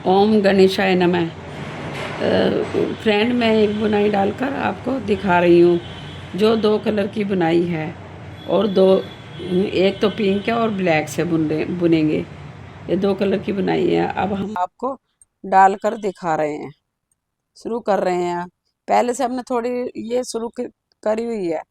ओम गणेशाय नमः। फ्रेंड, मैं एक बुनाई डालकर आपको दिखा रही हूँ जो दो कलर की बुनाई है। और दो, एक तो पिंक है और ब्लैक से बुनेंगे। ये दो कलर की बुनाई है। अब हम आपको डालकर दिखा रहे हैं, शुरू कर रहे हैं। पहले से हमने थोड़ी ये करी हुई है।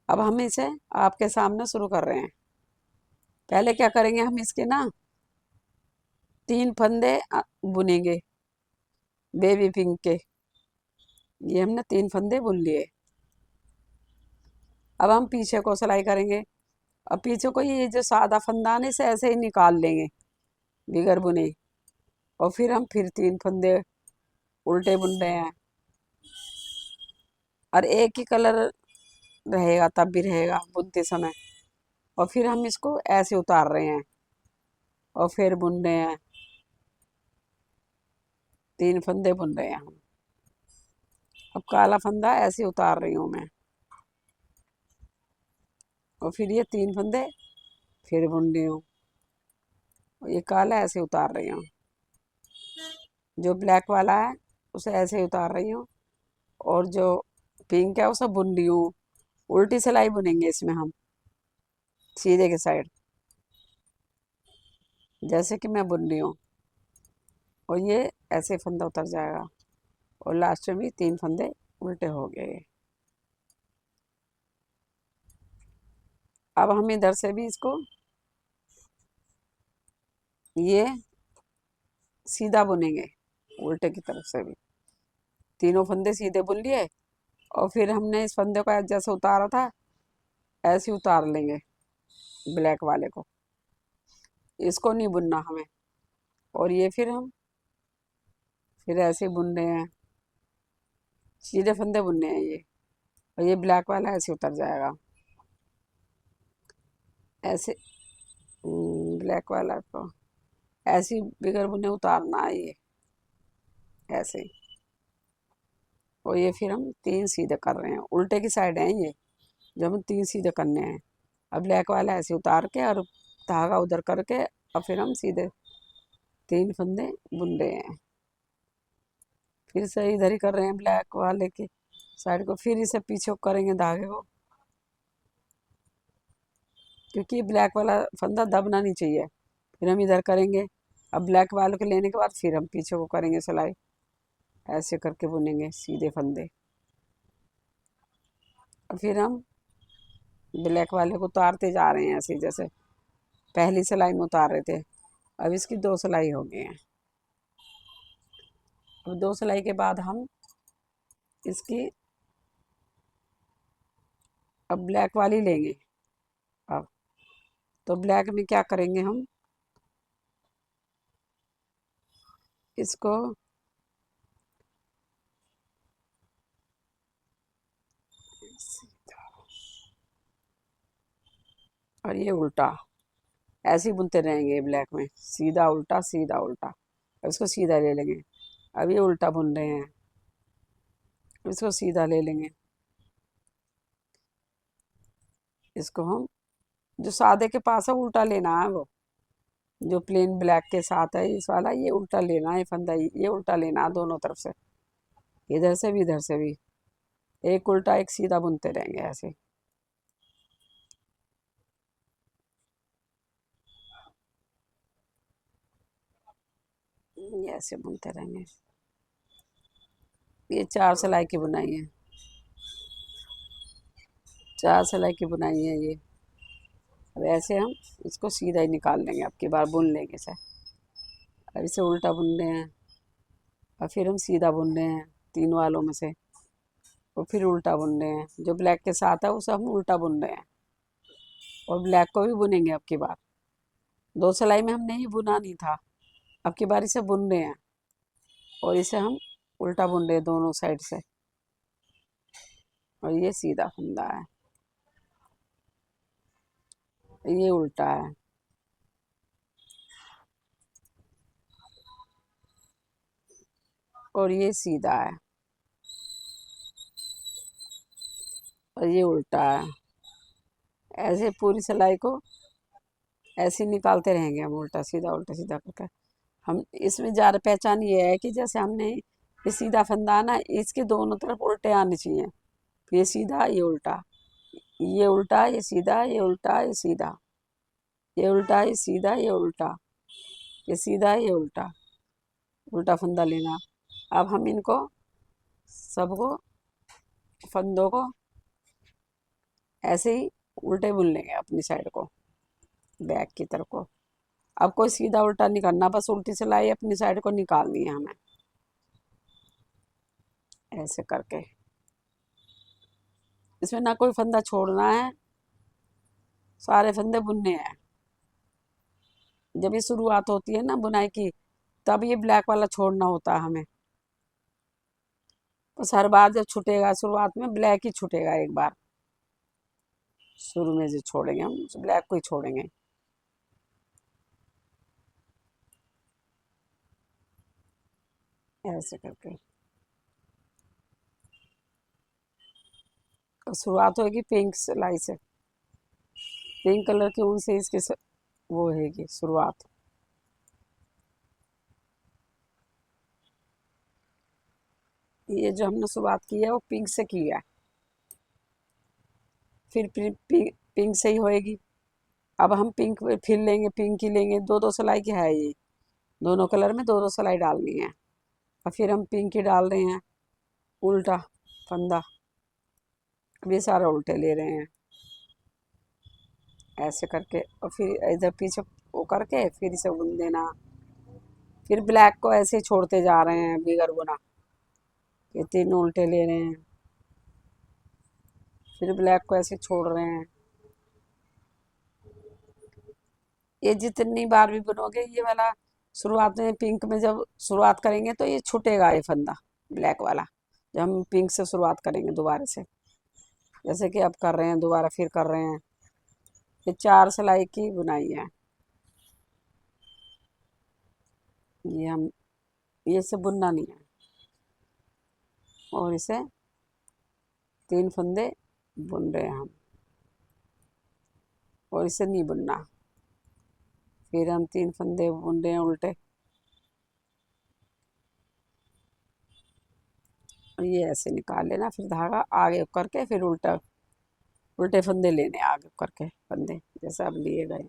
अब हम इसे आपके सामने शुरू कर रहे हैं। पहले क्या करेंगे, हम इसके ना 3 फंदे बुनेंगे बेबी पिंक के। ये हमने 3 फंदे बुन लिए। अब हम पीछे को सिलाई करेंगे। अब पीछे को ये जो सादा फंदान है इसे ऐसे ही निकाल लेंगे बिगर बुने। और फिर 3 फंदे उल्टे बुन रहे हैं। और एक ही कलर रहेगा, तब भी रहेगा बुनते समय। और फिर हम इसको ऐसे उतार रहे हैं और फिर बुन रहे हैं। 3 फंदे बुन रहे हैं हम। अब काला फंदा ऐसे उतार रही हूँ मैं। और फिर ये 3 फंदे फिर बुन रही हूँ। और ये काला ऐसे उतार रही हूँ। जो ब्लैक वाला है उसे ऐसे ही उतार रही हूँ। और जो पिंक है उसे बुन रही हूँ। उल्टी सिलाई बुनेंगे इसमें हम, सीधे के साइड, जैसे कि मैं बुन रही हूँ। और ये ऐसे फंदा उतर जाएगा। और लास्ट में भी 3 फंदे उल्टे हो गए। अब हम इधर से भी इसको ये सीधा बुनेंगे, उल्टे की तरफ से भी। तीनों फंदे सीधे बुन लिए। और फिर हमने इस फंदे को जैसे उतारा था ऐसे ही उतार लेंगे ब्लैक वाले को। इसको नहीं बुनना हमें। और ये फिर ऐसे बुन रहे हैं, सीधे फंदे बुनने हैं ये। और ये ब्लैक वाला ऐसे उतर जाएगा ऐसे। ब्लैक वाला को ऐसे ही बिगर बुने उतारना है ये, ऐसे। और ये फिर हम 3 सीधे कर रहे हैं, उल्टे की साइड हैं ये जो हम 3 सीधे करने हैं। अब ब्लैक वाला ऐसे उतार के और धागा उधर करके और फिर हम सीधे 3 फंदे बुन रहे हैं। फिर से इधर ही कर रहे हैं ब्लैक वाले की साइड को। फिर इसे पीछे करेंगे धागे को, क्योंकि ब्लैक वाला फंदा दबना नहीं चाहिए। फिर हम इधर करेंगे। अब ब्लैक वाले को लेने के बाद फिर हम पीछे को करेंगे सिलाई। ऐसे करके बुनेंगे सीधे फंदे। और फिर हम ब्लैक वाले को उतारते जा रहे हैं ऐसे, जैसे पहली सिलाई में उतार रहे थे। अब इसकी 2 सिलाई हो गई हैं। अब 2 सिलाई के बाद हम इसकी अब ब्लैक वाली लेंगे। अब तो ब्लैक में क्या करेंगे हम, इसको और ये उल्टा ऐसे ही बुनते रहेंगे ब्लैक में, सीधा उल्टा सीधा उल्टा। अब इसको सीधा ले लेंगे। अब ये उल्टा बुन रहे हैं, इसको सीधा ले लेंगे। इसको हम जो सादे के पास है उल्टा लेना है, वो जो प्लेन ब्लैक के साथ है इस वाला, ये उल्टा लेना है फंदा। ये उल्टा लेना है दोनों तरफ से, इधर से भी इधर से भी। एक उल्टा एक सीधा बुनते रहेंगे ऐसे। ये ऐसे बुनते रहेंगे। ये 4 सिलाई की बुनाई है, 4 सिलाई की बुनाई है ये। अब ऐसे हम इसको सीधा ही निकाल लेंगे, अब की बार बुन लेंगे इसे। अब इसे उल्टा बुन रहे हैं और फिर हम सीधा बुन रहे हैं 3 वालों में से। और फिर उल्टा बुन रहे हैं, जो ब्लैक के साथ है उसे हम उल्टा बुन रहे हैं। और ब्लैक को भी बुनेंगे अब की बार। 2 सिलाई में हमने ये बुना नहीं था, अब की बार इसे बुन रहे हैं। और इसे हम उल्टा बुन रहे हैं दोनों साइड से। और ये सीधा फंदा है, ये उल्टा है। और ये सीधा है और ये उल्टा है। ऐसे पूरी सिलाई को ऐसे ही निकालते रहेंगे हम, उल्टा सीधा करके। हम इसमें ज़्यादा पहचान ये है कि जैसे हमने ये सीधा फंदा है ना, इसके दोनों तरफ उल्टे आने चाहिए। ये सीधा ये उल्टा, ये उल्टा ये सीधा, ये उल्टा ये सीधा, ये उल्टा ये सीधा, ये उल्टा ये सीधा, ये उल्टा, उल्टा फंदा लेना। अब हम इनको सबको फंदों को ऐसे ही उल्टे बुन लेंगे अपनी साइड को, बैक की तरफ को। अब कोई सीधा उल्टा नहीं करना, बस उल्टी सिलाई अपनी साइड को निकालनी है हमें, ऐसे करके। इसमें ना कोई फंदा छोड़ना है, सारे फंदे बुनने हैं। जब ये शुरुआत होती है ना बुनाई की, तब ये ब्लैक वाला छोड़ना होता है हमें। बस हर बार जब छूटेगा, शुरुआत में ब्लैक ही छूटेगा एक बार, शुरू में जो छोड़ेंगे हम ब्लैक को ही छोड़ेंगे। ऐसे करके और शुरुआत होगी पिंक सिलाई से, पिंक कलर की ऊन से इसकी वो होगी शुरुआत। ये जो हमने शुरुआत की है वो पिंक से की है, फिर पिंक से ही होएगी। अब हम पिंक फिर लेंगे, पिंक ही लेंगे, दो दो सिलाई की है ये, दोनों कलर में दो दो सिलाई डालनी है। और फिर हम पिंक ही डाल रहे हैं, उल्टा फंदा। अब ये सारा उल्टे ले रहे हैं ऐसे करके, और फिर इधर पीछे वो करके फिर इसे बुन देना। फिर ब्लैक को ऐसे ही छोड़ते जा रहे हैं बिगर बुना, ये तीन उल्टे ले रहे हैं, फिर ब्लैक को ऐसे छोड़ रहे हैं। ये जितनी बार भी बुनोगे ये वाला, शुरुआत में पिंक में जब शुरुआत करेंगे तो ये छूटेगा ये फंदा ब्लैक वाला, जब हम पिंक से शुरुआत करेंगे दोबारा से, जैसे कि अब कर रहे हैं, दोबारा फिर कर रहे हैं। ये चार सिलाई की बुनाई है। ये हम ये इसे बुनना नहीं है, और इसे तीन फंदे बुन रहे हैं हम, और इसे नहीं बुनना। फिर हम तीन फंदे बुन रहे हैं उल्टे, और ये ऐसे निकाल लेना, फिर धागा आगे करके फिर उल्टा उल्टे फंदे लेने आगे करके फंदे, जैसे अब लिए गए।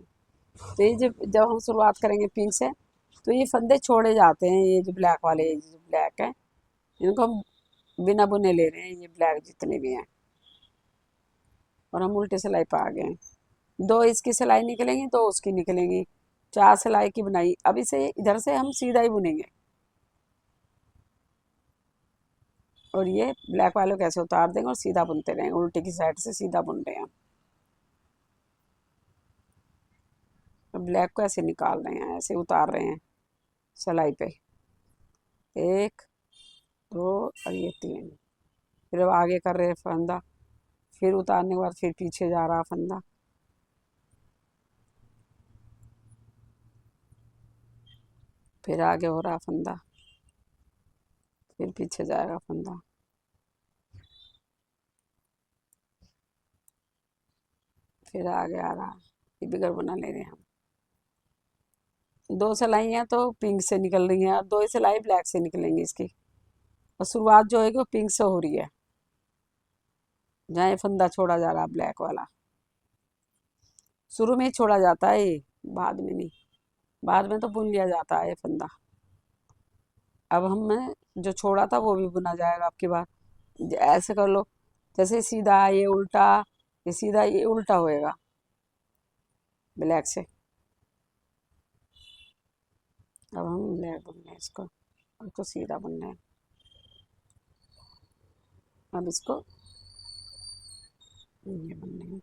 तो ये जब हम शुरुआत करेंगे पिंक से, तो ये फंदे छोड़े जाते हैं, ये जो ब्लैक वाले, ये जो ब्लैक है इनको हम बिना बुने ले रहे हैं, ये ब्लैक जितने भी हैं। और हम उल्टे सिलाई पे आ गए हैं। दो इसकी सिलाई निकलेंगी, दो उसकी निकलेंगी, चार सिलाई की बुनाई। अब इसे इधर से हम सीधा ही बुनेंगे, और ये ब्लैक वालों को ऐसे उतार देंगे और सीधा बुनते रहेंगे, उल्टे की साइड से सीधा बुन रहे हैं। ब्लैक को ऐसे निकाल रहे हैं, ऐसे उतार रहे हैं सिलाई पे, एक दो और ये तीन। फिर अब आगे कर रहे हैं फंदा, फिर उतारने के बाद फिर पीछे जा रहा फंदा, फिर आगे हो रहा फंदा, फिर पीछे जाएगा फंदा, फिर आगे आ रहा। ये बिगर बुना ले रहे हैं हम। दो सिलाइयाँ तो पिंक से निकल रही हैं, और दो ही सिलाई ब्लैक से निकलेंगी इसकी। और शुरुआत जो है वो पिंक से हो रही है, जहाँ ये फंदा छोड़ा जा रहा ब्लैक वाला, शुरू में ही छोड़ा जाता है ये, बाद में नहीं। बाद में तो बुन लिया जाता है ये फंदा। अब हमने जो छोड़ा था वो भी बुना जाएगा आपकी बार। ऐसे कर लो, जैसे सीधा ये उल्टा, ये सीधा ये उल्टा होएगा ब्लैक से। अब हम ब्लैक बुन रहे हैं इसको, इसको सीधा बुन रहे हैं। अब इसको ये बुन रहे हैं।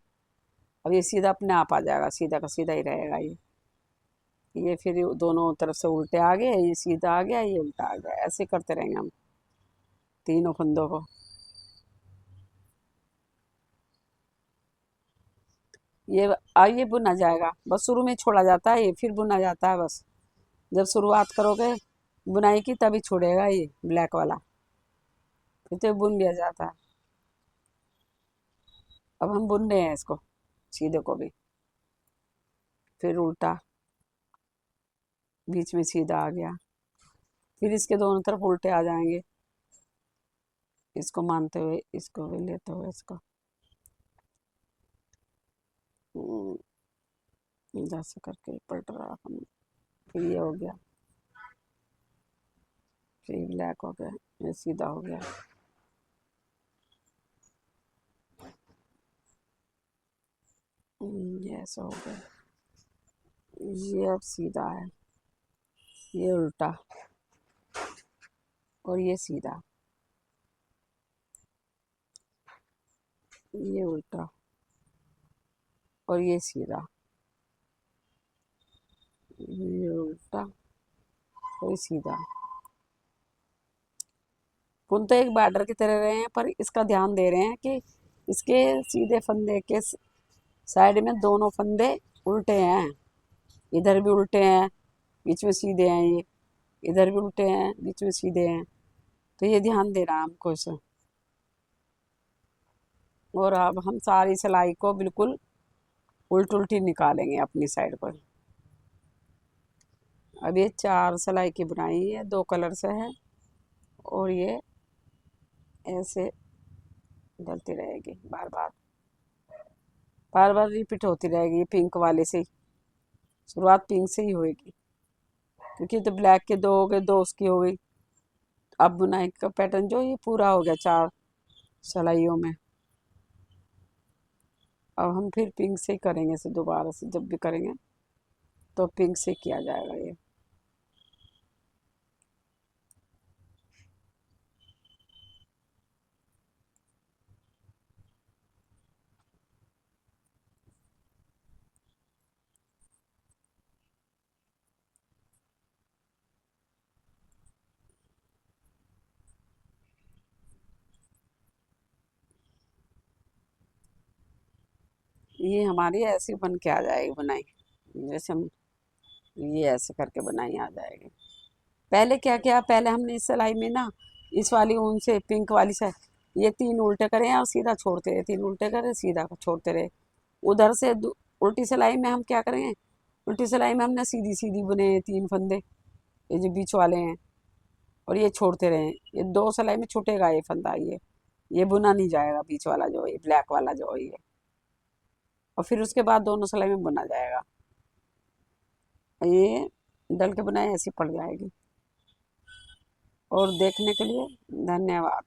अब ये सीधा अपने आप आ जाएगा, सीधा का सीधा ही रहेगा ये फिर दोनों तरफ से उल्टे आ गए, ये सीधा आ गया, ये उल्टा आ गया, ऐसे करते रहेंगे हम तीनों फंदों को। ये अब ये बुना जाएगा, बस शुरू में छोड़ा जाता है ये, फिर बुना जाता है बस। जब शुरुआत करोगे बुनाई की तभी छोड़ेगा ये ब्लैक वाला, फिर तो बुन लिया जाता है। अब हम बुन रहे हैं इसको, सीधे को भी, फिर उल्टा, बीच में सीधा आ गया। फिर इसके दोनों तरफ उल्टे आ जाएंगे, इसको मानते हुए, इसको भी लेते हुए, इसको जैसे करके पलट रहा हम। फिर ये हो गया, फिर ब्लैक हो गया, ये सीधा हो गया। ये ऐसा हो गया, ये अब सीधा है, ये उल्टा और ये सीधा, ये उल्टा और ये सीधा, ये उल्टा और ये सीधा। बुन तो एक बॉर्डर की तरह रहे हैं, पर इसका ध्यान दे रहे हैं कि इसके सीधे फंदे के साइड में दोनों फंदे उल्टे हैं, इधर भी उल्टे हैं, बीच में सीधे हैं, ये इधर भी उल्टे हैं, बीच में सीधे हैं। तो ये ध्यान देना है हमको इसे। और अब हम सारी सिलाई को बिल्कुल उल्टी उल्टी निकालेंगे अपनी साइड पर। अब ये 4 सिलाई की बुनाई है, 2 कलर से है, और ये ऐसे डलती रहेगी, बार बार बार बार रिपीट होती रहेगी। पिंक वाले से ही शुरुआत, पिंक से ही होएगी, क्योंकि तो ब्लैक के 2 हो गए, 2 उसकी हो गई। अब बुनाई का पैटर्न जो ये पूरा हो गया 4 सिलाइयों में। अब हम फिर पिंक से ही करेंगे, इसे दोबारा से जब भी करेंगे तो पिंक से किया जाएगा ये। ये हमारी ऐसी बन के आ जाएगी बुनाई, जैसे हम ये ऐसे करके बुनाई आ जाएगी। पहले क्या किया, पहले हमने इस सिलाई में ना, इस वाली ऊन से, पिंक वाली से ये 3 उल्टे करे और सीधा छोड़ते रहे, 3 उल्टे करे सीधा छोड़ते रहे। उधर से उल्टी सिलाई में हम क्या करेंगे, उल्टी सिलाई में हमने सीधी सीधी बुने 3 फंदे, ये जो बीच वाले हैं, और ये छोड़ते रहे। ये 2 सिलाई में छूटेगा ये फंदा, ये बुना नहीं जाएगा, बीच वाला जो ये ब्लैक वाला जो ये। और फिर उसके बाद दोनों सिलाई में बुना जाएगा। ये डल के बुनाई ऐसी पड़ जाएगी। और देखने के लिए धन्यवाद।